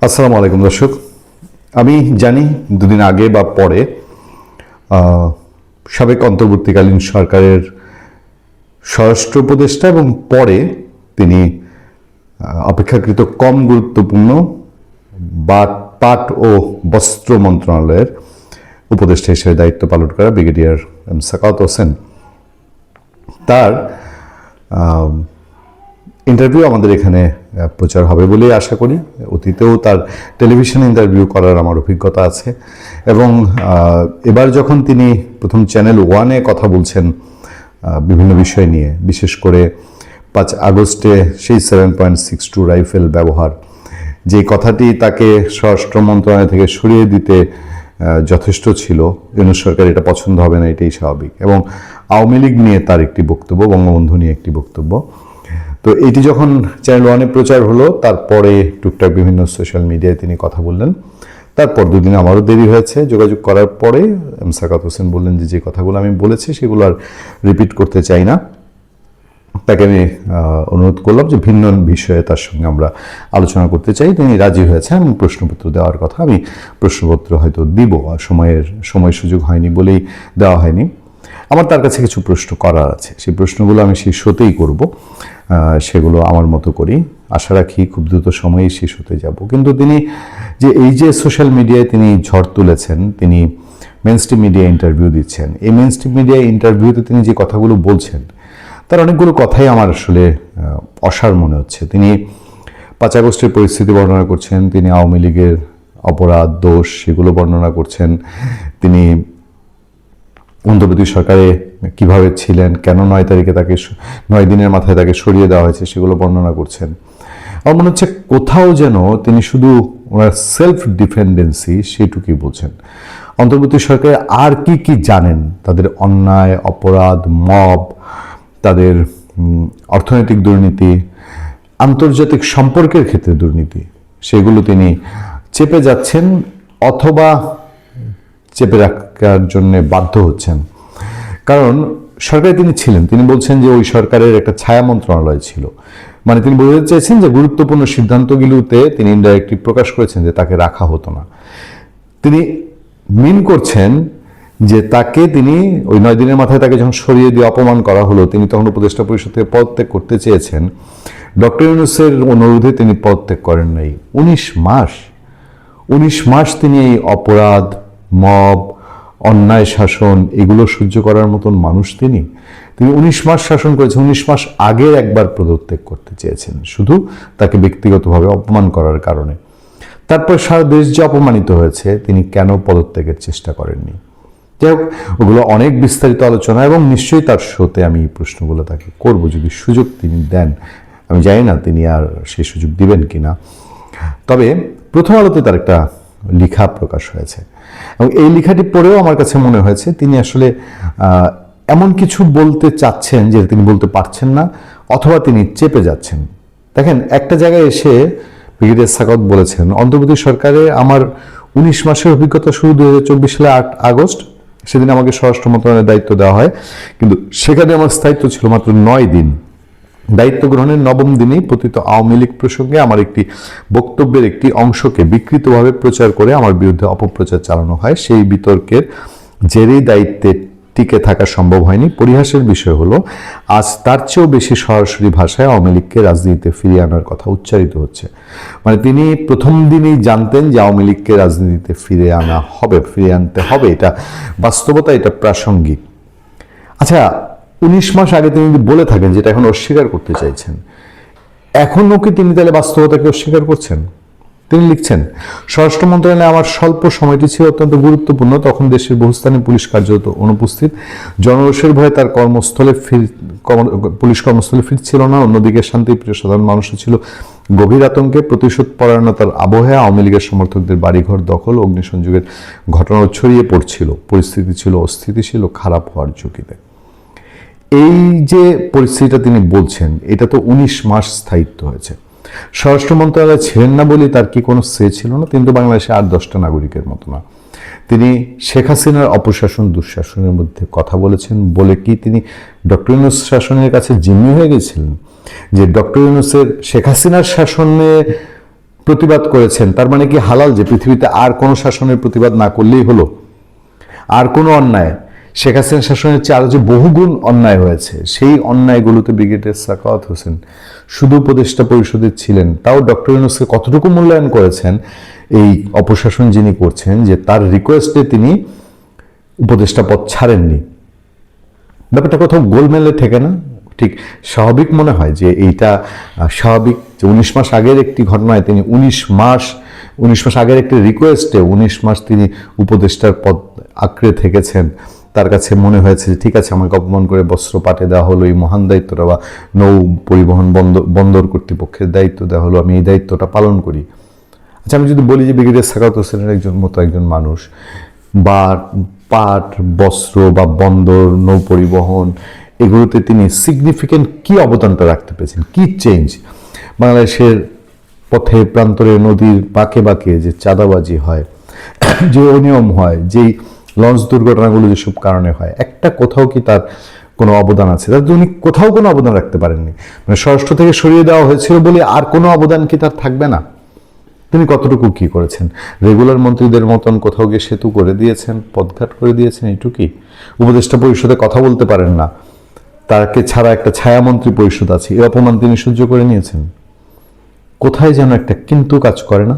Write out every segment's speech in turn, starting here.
আসসালামু আলাইকুম দর্শক। আমি জানি দুদিন আগে বা পরে সাবেক অন্তর্বর্তীকালীন সরকারের স্বরাষ্ট্র উপদেষ্টা এবং পরে তিনি অপেক্ষাকৃত কম গুরুত্বপূর্ণ পাট ও বস্ত্র মন্ত্রণালয়ের উপদেষ্টা হিসেবে দায়িত্ব পালন করা ব্রিগেডিয়ার সাখাওয়াত হোসেন, তার ইন্টারভিউ আমাদের এখানে প্রচার হবে বলেই আশা করি। অতীতেও তার টেলিভিশন ইন্টারভিউ করার আমার অভিজ্ঞতা আছে এবং এবার যখন তিনি প্রথম চ্যানেল ওয়ানে কথা বলছেন বিভিন্ন বিষয় নিয়ে, বিশেষ করে 5 আগস্টে সেই 7.62 রাইফেল ব্যবহার, যে কথাটি তাকে স্বরাষ্ট্র মন্ত্রণালয় থেকে সরিয়ে দিতে যথেষ্ট ছিল, ইউনূস সরকার এটা পছন্দ হবে না, এটাই স্বাভাবিক। এবং আওয়ামী লীগ নিয়ে তার একটি বক্তব্য, বঙ্গবন্ধু নিয়ে একটি বক্তব্য, তো এটি যখন চ্যানেল ওয়ানে প্রচার হলো, তারপরে টুকটাক বিভিন্ন সোশ্যাল মিডিয়ায় তিনি কথা বললেন। তারপর দুদিন আমারও দেরি হয়েছে যোগাযোগ করার পরে সাখাওয়াত হোসেন বললেন যে কথাগুলো আমি বলেছি সেগুলো আর রিপিট করতে চাই না। তাকে আমি অনুরোধ করলাম যে ভিন্ন বিষয়ে তার সঙ্গে আমরা আলোচনা করতে চাই। তিনি রাজি হয়েছেন এবং প্রশ্নপত্র দেওয়ার কথা। আমি প্রশ্নপত্র হয়তো দিব, সময় সুযোগ হয়নি বলেই দেওয়া হয়নি। আমার তার কাছে কিছু প্রশ্ন করার আছে, সেই প্রশ্নগুলো আমি শেষ হতেই করব, সেগুলো আমার মতো করি। আশা রাখি খুব দ্রুত সময়েই শেষ হতে যাব। কিন্তু তিনি এই যে সোশ্যাল মিডিয়ায় তিনি ঝড় তুলেছেন, তিনি মেইনস্ট্রিম মিডিয়া ইন্টারভিউ দিচ্ছেন, এই মেইনস্ট্রিম মিডিয়া ইন্টারভিউতে তিনি যে কথাগুলো বলছেন, তার অনেকগুলো কথাই আমার আসলে অসার মনে হচ্ছে। তিনি 5 আগস্টের পরিস্থিতি বর্ণনা করছেন, তিনি আওয়ামী লীগের অপরাধ দোষ সেগুলো বর্ণনা করছেন, তিনি অন্তর্বর্তী সরকারে কিভাবে ছিলেন, কেন 9 তারিখে তাকে 9 দিনের মাথায় তাকে সরিয়ে দেওয়া হয়েছে সেগুলো বর্ণনা করছেন। আমার মনে হচ্ছে কোথাও যেন তিনি শুধু ওনার সেলফ ডিফেন্ডেন্সি সেটুকুই বলছেন। অন্তর্বর্তী সরকার আর কি কি জানেন, তাদের অন্যায় অপরাধ, মব, তাদের অর্থনৈতিক দুর্নীতি, আন্তর্জাতিক সম্পর্কের ক্ষেত্রে দুর্নীতি, সেগুলো তিনি চেপে যাচ্ছেন অথবা চেপে রাখার জন্য বাধ্য হচ্ছেন। কারণ সরকারে তিনি ছিলেন, তিনি বলছেন যে ওই সরকারের একটা ছায়া মন্ত্রণালয় ছিল, মানে তিনি বলতে চাইছেন যে গুরুত্বপূর্ণ সিদ্ধান্তগুলোতে তিনি ইনডাইরেক্টলি প্রকাশ করেছেন যে তাকে রাখা হতো না। তিনি মিন করছেন যে তিনি ওই 9 দিনের মাথায় তাকে যখন সরিয়ে দিয়ে অপমান করা হলো, তিনি তখন উপদেষ্টা পরিষদ থেকে পদত্যাগ করতে চেয়েছেন। ডক্টর ইউনূসের অনুরোধে তিনি পদত্যাগ করেন নাই। 19 মাস তিনি এই অপরাধ, মব, অন্যায় শাসন এগুলো সহ্য করার মতন মানুষ তিনি 19 মাস শাসন করেছেন। 19 মাস আগে একবার পদত্যাগ করতে চেয়েছেন, শুধু তাকে ব্যক্তিগতভাবে অপমান করার কারণে। তারপর সারা দেশ যে অপমানিত হয়েছে, তিনি কেন পদত্যাগের চেষ্টা করেননি? যাই হোক, ওগুলো অনেক বিস্তারিত আলোচনা এবং নিশ্চয়ই তার শোতে আমি এই প্রশ্নগুলো তাকে করব যদি সুযোগ তিনি দেন। আমি জানি না তিনি আর সেই সুযোগ দিবেন কিনা। তবে প্রথম আলোতে তার একটা লেখা প্রকাশ হয়েছে এবং এই লেখাটি পড়েও আমার কাছে মনে হয়েছে তিনি আসলে এমন কিছু বলতে চাচ্ছেন যে তিনি বলতে পারছেন না, অথবা তিনি চেপে যাচ্ছেন। দেখেন, একটা জায়গায় এসে ব্রিগেডিয়ার সাখাওয়াত বলেছেন, অন্তর্বর্তী সরকারে আমার 19 মাসের অভিজ্ঞতা শুরু 2024 সালে 8 আগস্ট, সেদিন আমাকে স্বরাষ্ট্র মন্ত্রণালয়ের দায়িত্ব দেওয়া হয়, কিন্তু সেখানে আমার স্থায়িত্ব ছিল মাত্র 9 দিন। দায়িত্ব গ্রহণের 9ম দিনেই পতিত আওয়ামী লীগ প্রসঙ্গে আমার একটি বক্তব্যের একটি অংশকে বিকৃতভাবে প্রচার করে আমার বিরুদ্ধে অপপ্রচার চালানো হয়। সেই বিতর্কের জেরেই দায়িত্বে টিকে থাকা সম্ভব হয়নি। পরিহাসের বিষয় হলো, আজ তার চেয়েও বেশি সরাসরি ভাষায় আওয়ামী লীগকে রাজনীতিতে ফিরিয়ে আনার কথা উচ্চারিত হচ্ছে। মানে তিনি প্রথম দিনেই জানতেন যে আওয়ামী লীগকে রাজনীতিতে ফিরিয়ে আনতে হবে, এটা বাস্তবতা, এটা প্রাসঙ্গিক। আচ্ছা, 19 মাস আগে তিনি যদি বলে থাকেন যেটা এখন অস্বীকার করতে চাইছেন, এখনও কি তিনি তাহলে বাস্তবতাকে অস্বীকার করছেন? তিনি লিখছেন, স্বরাষ্ট্র মন্ত্রণালয়ে আমার স্বল্প সময়টি ছিল অত্যন্ত গুরুত্বপূর্ণ। তখন দেশের বহুস্থানে পুলিশ কার্যত অনুপস্থিত, জনরোষের ভয়ে তার পুলিশ কর্মস্থলে ফিরছিল না। অন্যদিকে শান্তিপ্রিয় সাধারণ মানুষও ছিল গভীর আতঙ্কে। প্রতিশোধ পরায়ণতার আবহে আওয়ামী লীগের সমর্থকদের বাড়িঘর দখল, অগ্নিসংযোগের ঘটনাও ছড়িয়ে পড়ছিল। পরিস্থিতি ছিল অস্থিতিশীল ও খারাপ হওয়ার ঝুঁকিতে। এই যে পরিস্থিতিটা তিনি বলছেন, এটা তো 19 মাস স্থায়িত্ব হয়েছে। স্বরাষ্ট্র মন্ত্রণালয় ছিলেন না বলে তার কি কোনো সে ছিল না? তিনি তো বাংলাদেশে 8-10টা নাগরিকের মতো না। তিনি শেখ হাসিনার অপশাসন দুঃশাসনের মধ্যে কথা বলেছেন বলে কি তিনি ডক্টর ইউনূস শাসনের কাছে জিম্মি হয়ে গেছিলেন? যে ডক্টর ইউনূসের শেখ হাসিনার শাসনে প্রতিবাদ করেছেন, তার মানে কি হালাল যে পৃথিবীতে আর কোনো শাসনের প্রতিবাদ না করলেই হলো? আর কোনো অন্যায়, শেখ হাসিনা শাসনের চেয়ে আরো যে বহুগুণ অন্যায় হয়েছে, সেই অন্যায়গুলোতে ব্রিগেডিয়ার সাখাওয়াত হোসেন শুধু উপদেষ্টা পরিষদের ছিলেন, তাও ডক্টর ইউনূসকে কতটুকু মূল্যায়ন করেছেন এই অপশাসন যিনি করছেন, যে তার রিকোয়েস্টে তিনি উপদেষ্টা পদ ছাড়েননি। ব্যাপারটা কোথাও গোলমেলে থেকে না? ঠিক স্বাভাবিক মনে হয় যে এইটা স্বাভাবিক যে 19 মাস আগের একটি ঘটনায় তিনি 19 মাস আগের একটি রিকোয়েস্টে 19 মাস তিনি উপদেষ্টার পদ আঁকড়ে থেকেছেন। তার কাছে মনে হয়েছে যে ঠিক আছে, আমাকে অপমান করে বস্ত্র পাঠে দেওয়া হলো, এই মহান দায়িত্বটা বা নৌ পরিবহন বন্দর কর্তৃপক্ষের দায়িত্ব দেওয়া হলো, আমি এই দায়িত্বটা পালন করি। আচ্ছা, আমি যদি বলি যে ব্রিগেডিয়ার সাখাওয়াত হোসেনের একজন মানুষ বা পাট, বস্ত্র বা বন্দর, নৌ পরিবহন, এগুলোতে তিনি সিগনিফিকেন্ট কি অবদানটা রাখতে পেরেছেন, কি চেঞ্জ? বাংলাদেশের পথে প্রান্তরে নদীর বাঁকে বাঁকে যে চাঁদাবাজি হয়, যে অনিয়ম হয়, যেই লঞ্চ দুর্ঘটনাগুলো যেসব কারণে হয়, একটা কোথাও কি তার কোনো অবদান আছে? তার উনি কোথাও কোনো অবদান রাখতে পারেননি। মানে স্বরাষ্ট্র থেকে সরিয়ে দেওয়া হয়েছিল বলে আর কোনো অবদান কি তার থাকবে না? তিনি কতটুকু কি করেছেন? রেগুলার মন্ত্রীদের মতন কোথাও গিয়ে সেতু করে দিয়েছেন, পথঘাট করে দিয়েছেন, এইটুকুই। উপদেষ্টা পরিষদে কথা বলতে পারেন না, তাকে ছাড়া একটা ছায়ামন্ত্রী পরিষদ আছে, এই অপমান তিনি সহ্য করে নিয়েছেন। কোথায় যেন একটা কিন্তু কাজ করে না?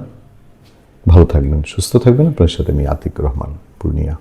ভালো থাকবেন, সুস্থ থাকবেন। আপনার সাথে আমি আতিক রহমান, পূর্ণিয়া।